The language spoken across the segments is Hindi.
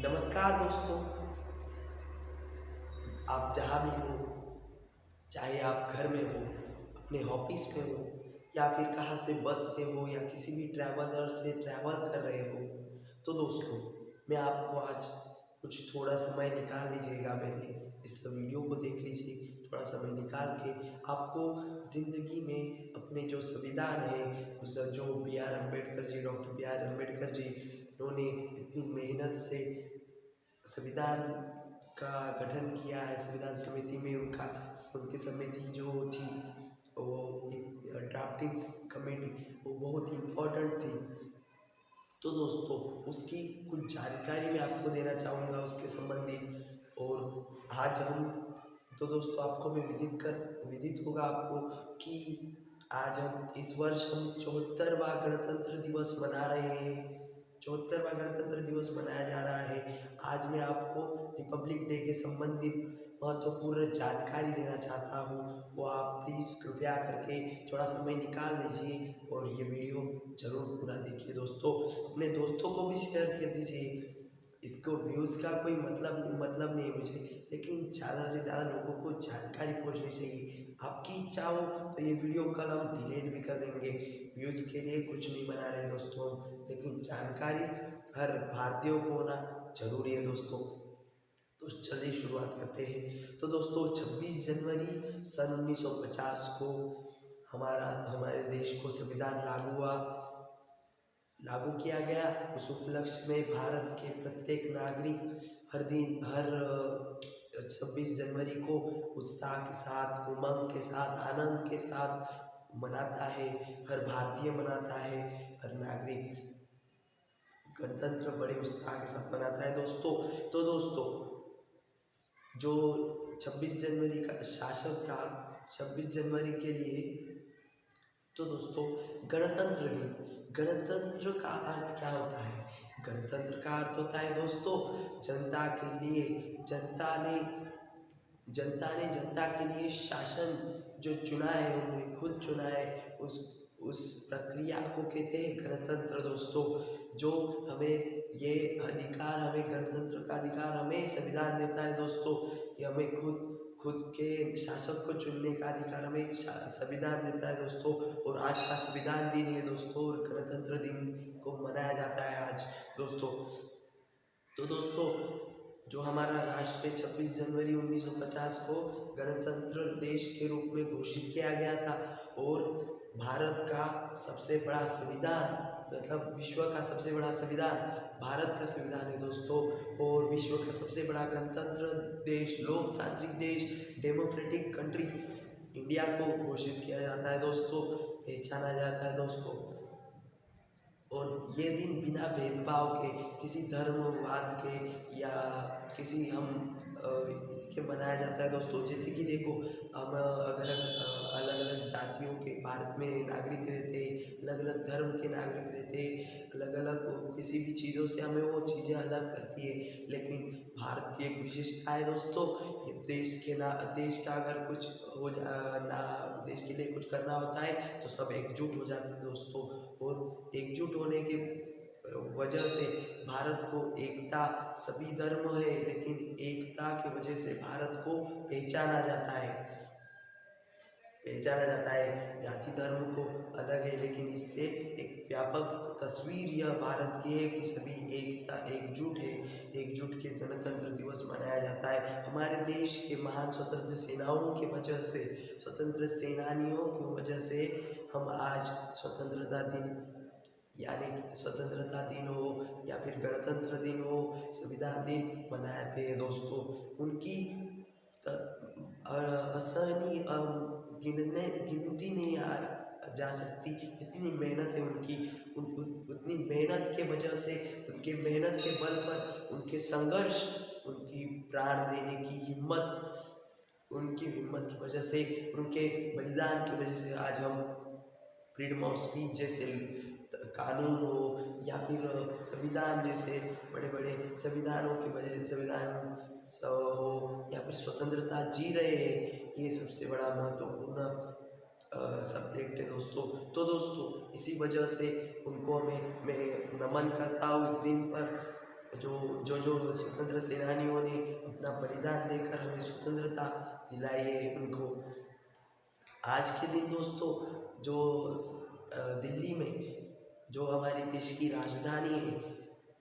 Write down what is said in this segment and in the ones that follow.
नमस्कार दोस्तों, आप जहाँ भी हो, चाहे आप घर में हो, अपने ऑफिस में हो या फिर कहाँ से बस से हो या किसी भी ट्रैवलर से ट्रैवल कर रहे हो, तो दोस्तों मैं आपको आज कुछ थोड़ा समय निकाल लीजिएगा, मेरे इस वीडियो को देख लीजिए। थोड़ा समय निकाल के आपको ज़िंदगी में अपने जो संविधान है, उस जो B R Ambedkar ji, doctor B R Ambedkar ji, इन्होंने इतनी मेहनत से संविधान का गठन किया है। संविधान समिति में उनकी समिति जो थी, वो ड्राफ्टिंग कमेटी, वो बहुत इम्पोर्टेंट थी। तो दोस्तों उसकी कुछ जानकारी मैं आपको देना चाहूँगा उसके संबंधित। और आज हम तो दोस्तों आपको मैं विदित होगा आपको कि आज हम इस वर्ष हम 74वां गणतंत्र दिवस मना रहे हैं। 74वां गणतंत्र दिवस मनाया जा रहा है। आज मैं आपको रिपब्लिक डे के संबंधित महत्वपूर्ण जानकारी देना चाहता हूँ, वो आप प्लीज़ कृपया करके थोड़ा समय निकाल लीजिए और ये वीडियो ज़रूर पूरा देखिए दोस्तों। अपने दोस्तों को भी शेयर कर दीजिए। इसको व्यूज़ का कोई मतलब नहीं है मुझे, लेकिन ज़्यादा से ज़्यादा लोगों को जानकारी पहुंचनी चाहिए। आपकी इच्छा हो तो ये वीडियो कल हम डिलीट भी कर देंगे। व्यूज़ के लिए कुछ नहीं बना रहे दोस्तों, लेकिन जानकारी हर भारतीय को होना जरूरी है दोस्तों। तो चलिए शुरुआत करते हैं। तो दोस्तों 26 जनवरी सन 1950 को हमारे देश को संविधान लागू किया गया। उस उपलक्ष्य में भारत के प्रत्येक नागरिक हर 26 जनवरी को उत्साह के साथ, उमंग के साथ, आनंद के साथ मनाता है। हर भारतीय मनाता है, हर नागरिक गणतंत्र बड़े उत्साह के साथ मनाता है दोस्तों। तो दोस्तों जो 26 जनवरी का शासक था, 26 जनवरी के लिए, तो दोस्तों गणतंत्र दिन, गणतंत्र का अर्थ क्या होता है? गणतंत्र का अर्थ होता है दोस्तों जनता के लिए, जनता ने जनता के लिए शासन जो चुना है, उन्होंने खुद चुना है, उस प्रक्रिया को कहते हैं गणतंत्र दोस्तों। जो हमें ये अधिकार, हमें गणतंत्र का अधिकार हमें संविधान देता है दोस्तों। ये हमें खुद के शासक को चुनने का अधिकार हमें संविधान देता है दोस्तों। और आज का संविधान दिन है दोस्तों, और गणतंत्र दिन को मनाया जाता है आज दोस्तों। तो दोस्तों जो हमारा राष्ट्र 26 जनवरी 1950 को गणतंत्र देश के रूप में घोषित किया गया था। और भारत का सबसे बड़ा संविधान, मतलब विश्व का सबसे बड़ा संविधान भारत का संविधान है दोस्तों। और विश्व का सबसे बड़ा गणतंत्र देश, लोकतांत्रिक देश, डेमोक्रेटिक कंट्री इंडिया को घोषित किया जाता है दोस्तों, पहचाना जाता है दोस्तों। और ये दिन बिना भेदभाव के, किसी धर्मवाद के या किसी इसके मनाया जाता है दोस्तों। जैसे कि देखो, हम अलग अलग जातियों के भारत में नागरिक रहते हैं, अलग अलग धर्म के नागरिक रहते हैं, अलग अलग किसी भी चीज़ों से हमें वो चीज़ें अलग करती है। लेकिन भारत की एक विशेषता है दोस्तों, ये देश का अगर कुछ हो देश के लिए कुछ करना होता है तो सब एकजुट हो जाते हैं दोस्तों। और एकजुट होने के वजह से भारत को एकता, सभी धर्म है लेकिन एकता की वजह से भारत को पहचाना जाता है। जाति धर्म को अलग है, लेकिन इससे एक व्यापक तस्वीर यह भारत की है कि सभी एकजुट के गणतंत्र दिवस मनाया जाता है। हमारे देश के महान स्वतंत्र सेनानियों की वजह से हम आज स्वतंत्रता दिन, यानी स्वतंत्रता दिन हो या फिर गणतंत्र दिन हो, संविधान दिन मनाते हैं दोस्तों। उनकी असहनीय गिनती नहीं जा सकती, इतनी मेहनत है उनकी। उतनी मेहनत के वजह से, उनके मेहनत के बल पर, उनके संघर्ष, उनकी प्राण देने की हिम्मत, उनकी हिम्मत की वजह से, उनके बलिदान की वजह से आज हम फ्रीडम ऑफ स्पीच जैसे कानून हो या फिर संविधान जैसे बड़े बड़े संविधानों की वजह से, संविधान हो या फिर स्वतंत्रता जी रहे हैं। ये सबसे बड़ा महत्वपूर्ण सब्जेक्ट है दोस्तों। तो दोस्तों इसी वजह से उनको मैं नमन करता हूँ इस दिन पर। जो स्वतंत्र सेनानियों ने अपना बलिदान देकर हमें स्वतंत्रता दिलाई है उनको। आज के दिन दोस्तों जो दिल्ली में जो हमारे देश की राजधानी है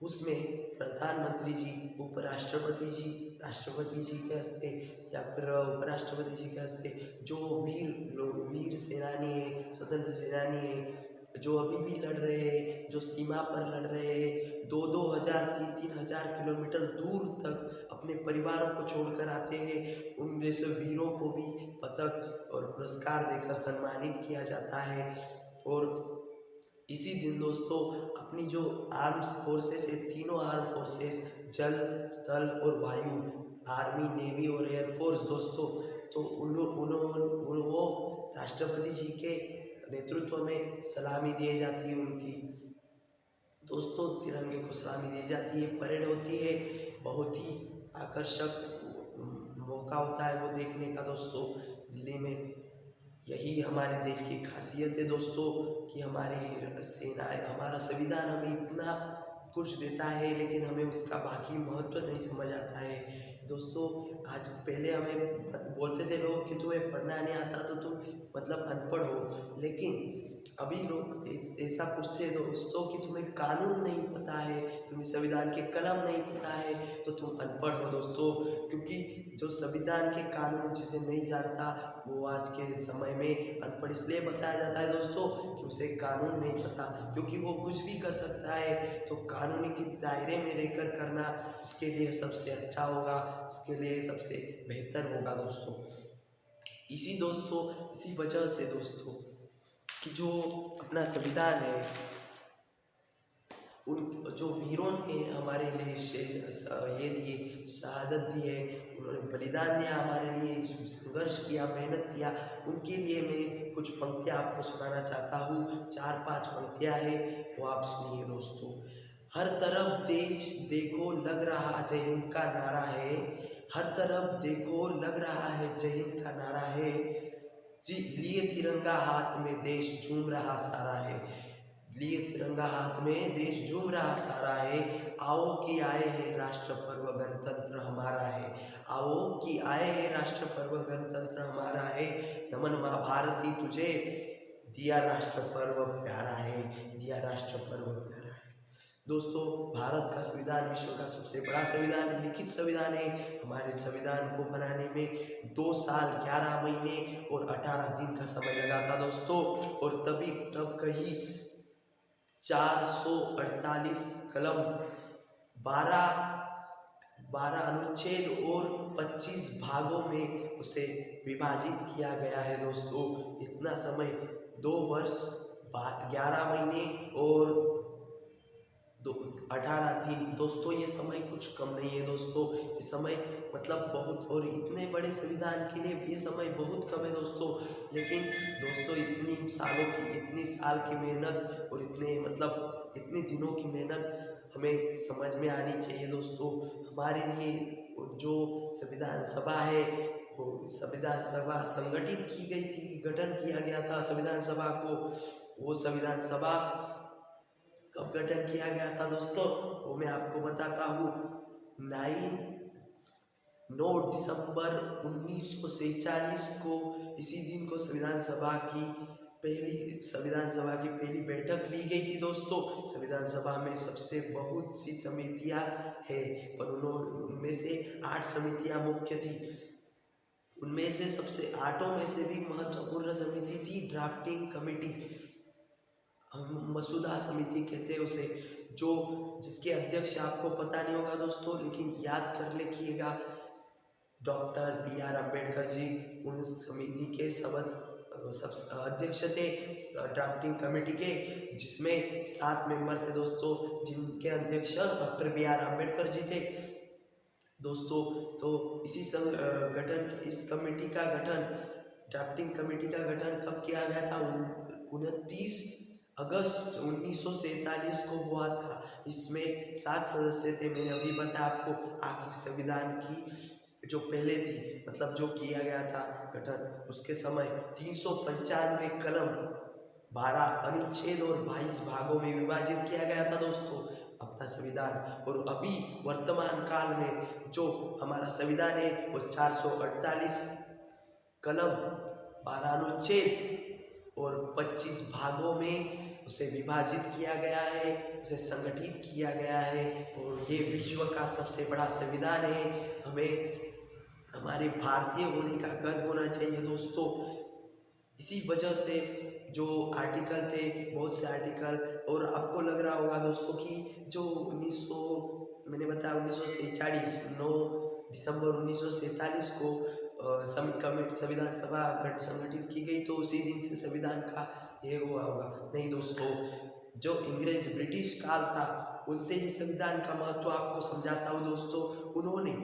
उसमें प्रधानमंत्री जी, उपराष्ट्रपति जी, राष्ट्रपति जी के हस्ते या फिर उपराष्ट्रपति जी के हस्ते जो वीर सेनानी है, स्वतंत्र सेनानी है, जो अभी भी लड़ रहे हैं, जो सीमा पर लड़ रहे हैं, 2-2 हज़ार 3-3 हज़ार किलोमीटर दूर तक अपने परिवारों को छोड़कर आते हैं, उन जैसे वीरों को भी पदक और पुरस्कार देकर सम्मानित किया जाता है। और इसी दिन दोस्तों अपनी जो आर्म्स फोर्सेस है, तीनों आर्म फोर्सेस, जल, स्थल और वायु, आर्मी, नेवी और एयरफोर्स दोस्तों, तो वो राष्ट्रपति जी के नेतृत्व में सलामी दी जाती है उनकी। दोस्तों तिरंगे को सलामी दी जाती है, परेड होती है, बहुत ही आकर्षक मौका होता है वो देखने का दोस्तों दिल्ली में। यही हमारे देश की खासियत है दोस्तों कि हमारी सेना, हमारा संविधान हमें इतना कुछ देता है लेकिन हमें उसका बाकी महत्व नहीं समझ आता है दोस्तों। आज पहले हमें बोलते थे लोग कि तुम्हें पढ़ना नहीं आता तो तुम मतलब अनपढ़ हो, लेकिन अभी लोग ऐसा पूछते हैं दोस्तों कि तुम्हें कानून नहीं पता है, तुम्हें संविधान के कलम नहीं पता है तो तुम अनपढ़ हो दोस्तों। क्योंकि जो संविधान के कानून जिसे नहीं जानता वो आज के समय में अनपढ़ इसलिए बताया जाता है दोस्तों कि उसे कानून नहीं पता, क्योंकि वो कुछ भी कर सकता है। तो कानूनी के दायरे में रहकर करना उसके लिए सबसे अच्छा होगा, उसके लिए सबसे बेहतर होगा दोस्तों। इसी वजह से दोस्तों कि जो अपना संविधान है, उन जो वीरों ने हमारे लिए ये दिए, शहादत दी है, उन्होंने बलिदान दिया हमारे लिए, संघर्ष किया, मेहनत किया, उनके लिए मैं कुछ पंक्तियाँ आपको सुनाना चाहता हूँ। 4-5 पंक्तियाँ हैं, वो आप सुनिए दोस्तों। हर तरफ देश देखो लग रहा जय हिंद का नारा है, हर तरफ देखो लग रहा है जय हिंद का नारा है, लिए तिरंगा हाथ में देश झूम रहा सारा है, लिए तिरंगा हाथ में देश झूम रहा सारा है। आओ कि आए हैं राष्ट्र पर्व गणतंत्र हमारा है, आओ कि आए हैं राष्ट्र पर्व गणतंत्र हमारा है, नमन माँ भारती तुझे, दिया राष्ट्र पर्व प्यारा है, दिया राष्ट्र पर्व प्यारा है। दोस्तों भारत का संविधान विश्व का सबसे बड़ा संविधान, लिखित संविधान है। हमारे संविधान को बनाने में 2 साल 11 महीने और 18 दिन का समय लगा था दोस्तों। और तब कहीं 448 कलम, 12 अनुच्छेद और 25 भागों में उसे विभाजित किया गया है दोस्तों। इतना समय 2 वर्ष 11 महीने और 18 दिन दोस्तों, ये समय कुछ कम नहीं है दोस्तों, ये समय मतलब बहुत, और इतने बड़े संविधान के लिए ये समय बहुत कम है दोस्तों। लेकिन दोस्तों इतनी साल की मेहनत और इतने दिनों की मेहनत हमें समझ में आनी चाहिए दोस्तों। हमारे लिए जो संविधान सभा है, वो संविधान सभा संगठित की गई थी, गठन किया गया था संविधान सभा को। वो संविधान सभा कब गठन किया गया था दोस्तों, वो मैं आपको बताता हूँ। 9 दिसंबर 1947 को इसी दिन को संविधान सभा की पहली बैठक ली गई थी दोस्तों। संविधान सभा में सबसे बहुत सी समितियां हैं, पर उनमें से 8 समितियां मुख्य थी। उनमें से सबसे 8 में से भी महत्वपूर्ण समिति थी ड्राफ्टिंग कमेटी, हम मसूदा समिति कहते हैं उसे, जिसके अध्यक्ष आपको पता नहीं होगा दोस्तों, लेकिन याद कर लिखिएगा, डॉक्टर BR अम्बेडकर जी उन समिति के अध्यक्ष थे ड्राफ्टिंग कमेटी के, जिसमें 7 मेंबर थे दोस्तों, जिनके अध्यक्ष डॉक्टर BR अम्बेडकर जी थे दोस्तों। तो इस कमेटी का गठन, ड्राफ्टिंग कमेटी का गठन कब किया गया था? 29 अगस्त 1947 को हुआ था। इसमें 7 सदस्य थे, मैंने अभी बताया आपको। आखिर संविधान की जो पहले थी, मतलब जो किया गया था गठन, उसके समय 395 कलम, 12 अनुच्छेद और 22 भागों में विभाजित किया गया था दोस्तों। अपना संविधान। और अभी वर्तमान काल में जो हमारा संविधान है वो 448 कलम, 12 अनुच्छेद और 25 भागों में उसे विभाजित किया गया है, उसे संगठित किया गया है। और ये विश्व का सबसे बड़ा संविधान है। हमें हमारे भारतीय होने का गर्व होना चाहिए दोस्तों। इसी वजह से जो आर्टिकल थे, बहुत से आर्टिकल, और आपको लग रहा होगा दोस्तों कि जो 1900 मैंने बताया 1947 9 दिसंबर 1947 को संविधान सभा संगठित की गई, तो उसी दिन से संविधान का ये हुआ होगा। नहीं दोस्तों, जो अंग्रेज ब्रिटिश काल था उनसे ही संविधान का महत्व आपको समझाता हूँ दोस्तों। उन्होंने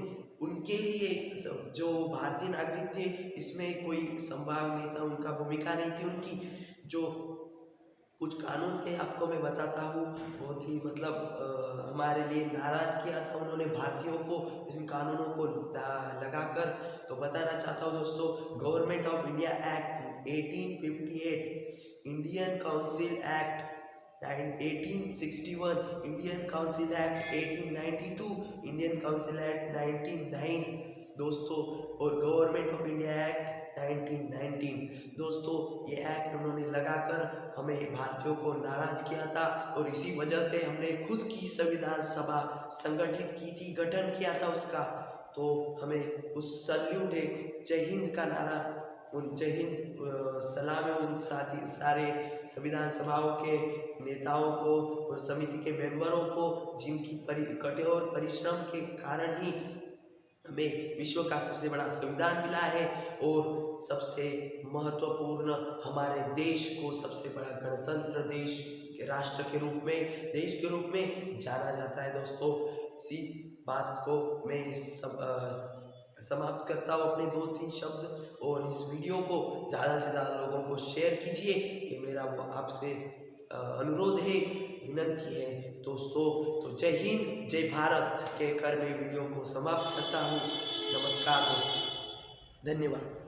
उनके लिए जो भारतीय नागरिक थे इसमें कोई संभाग नहीं था, उनका भूमिका नहीं थी उनकी। जो कुछ कानून थे आपको मैं बताता हूँ, बहुत ही हमारे लिए नाराज किया था उन्होंने भारतीयों को इन कानूनों को लगाकर। तो बताना चाहता हूँ दोस्तों, government of India act 1858, Indian council act 1861, Indian council act 1892, Indian council act 1909 दोस्तों, और गवर्नमेंट ऑफ इंडिया एक्ट 1919 दोस्तों। ये एक्ट उन्होंने लगाकर हमें भारतीयों को नाराज किया था, और इसी वजह से हमने खुद की संविधान सभा संगठित की थी, गठन किया था उसका। तो हमें उस सल्यूट है, जय हिंद का नारा, उन जय हिंद सलाम है उन सारे संविधान सभाओं के नेताओं को और समिति के मेंबरों को, जिनकी कठोर परिश्रम के कारण ही हमें विश्व का सबसे बड़ा संविधान मिला है। और सबसे महत्वपूर्ण हमारे देश को सबसे बड़ा गणतंत्र देश, राष्ट्र के रूप में, देश के रूप में जाना जाता है दोस्तों। इसी बात को मैं समाप्त करता हूँ अपने 2-3 शब्द, और इस वीडियो को ज़्यादा से ज़्यादा लोगों को शेयर कीजिए, ये मेरा आपसे अनुरोध है, विनंती है दोस्तों। तो जय हिंद, जय भारत के कर मैं वीडियो को समाप्त करता हूँ। नमस्कार दोस्तों, धन्यवाद।